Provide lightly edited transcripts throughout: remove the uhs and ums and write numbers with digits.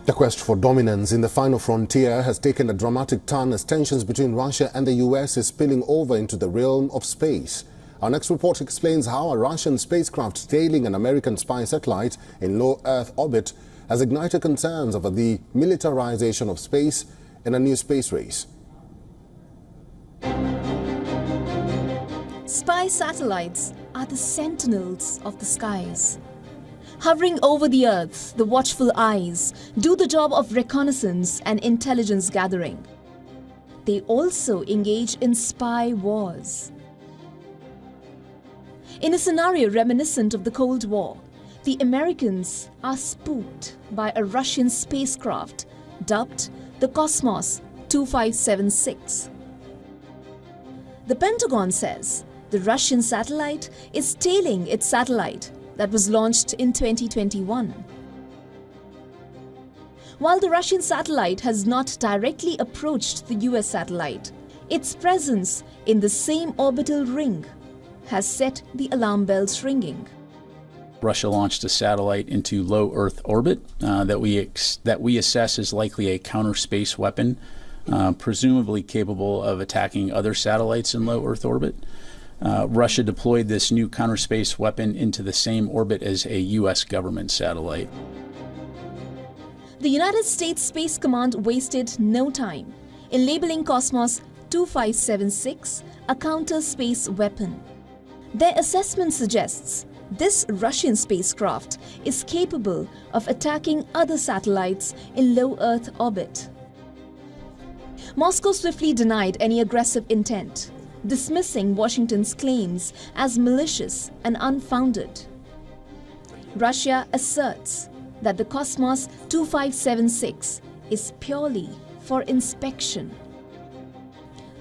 The quest for dominance in the final frontier has taken a dramatic turn as tensions between Russia and the US is spilling over into the realm of space. Our next report explains how a Russian spacecraft tailing an American spy satellite in low Earth orbit has ignited concerns over the militarization of space in a new space race. Spy satellites are the sentinels of the skies. Hovering over the Earth, the watchful eyes do the job of reconnaissance and intelligence gathering. They also engage in spy wars. In a scenario reminiscent of the Cold War, the Americans are spooked by a Russian spacecraft dubbed the Cosmos 2576. The Pentagon says the Russian satellite is tailing its satellite that was launched in 2021. While the Russian satellite has not directly approached the US satellite, its presence in the same orbital ring has set the alarm bells ringing. Russia launched a satellite into low Earth orbit that we assess is likely a counter space weapon, presumably capable of attacking other satellites in low Earth orbit. Russia deployed this new counter space weapon into the same orbit as a US government satellite. The United States Space Command wasted no time in labeling Cosmos 2576 a counter space weapon. Their assessment suggests this Russian spacecraft is capable of attacking other satellites in low Earth orbit. Moscow swiftly denied any aggressive intent, dismissing Washington's claims as malicious and unfounded. Russia asserts that the Cosmos 2576 is purely for inspection.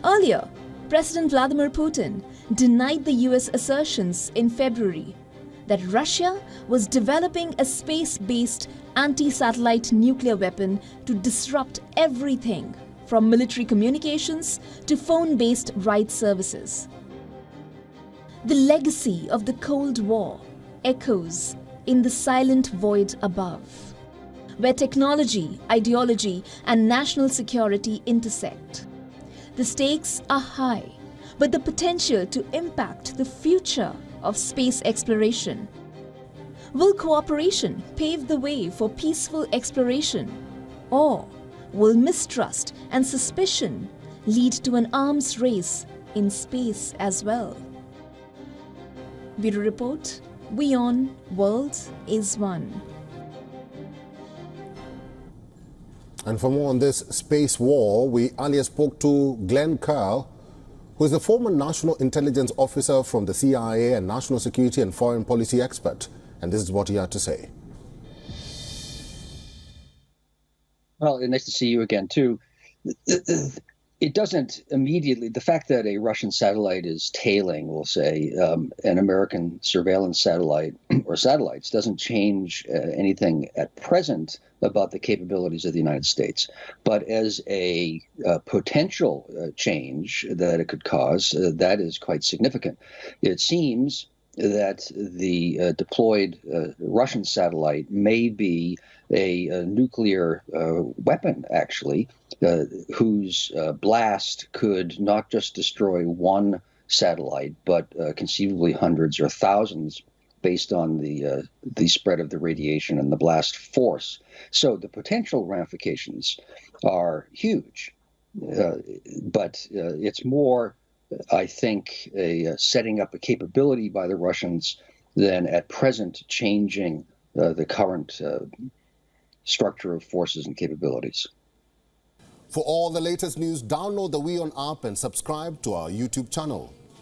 Earlier, President Vladimir Putin denied the US assertions in February that Russia was developing a space-based anti-satellite nuclear weapon to disrupt everything from military communications to phone-based ride services. The legacy of the Cold War echoes in the silent void above, where technology, ideology, and national security intersect. The stakes are high, but the potential to impact the future of space exploration. Will cooperation pave the way for peaceful exploration, or will mistrust and suspicion lead to an arms race in space as well? Bureau Report, WION World is One. And for more on this space war, we earlier spoke to Glenn Curl, who is the former National Intelligence Officer from the CIA and National Security and Foreign Policy expert. And this is what he had to say. Well, nice to see you again, too. It doesn't immediately, the fact that a Russian satellite is tailing, we'll say, an American surveillance satellite or satellites doesn't change anything at present about the capabilities of the United States. But as a potential change that it could cause, that is quite significant. It seems that the deployed Russian satellite may be a nuclear weapon, actually, whose blast could not just destroy one satellite, but conceivably hundreds or thousands, based on the spread of the radiation and the blast force. So the potential ramifications are huge, but it's more, I think, setting up a capability by the Russians than at present changing the current structure of forces and capabilities. For all the latest news, download the WION app and subscribe to our YouTube channel.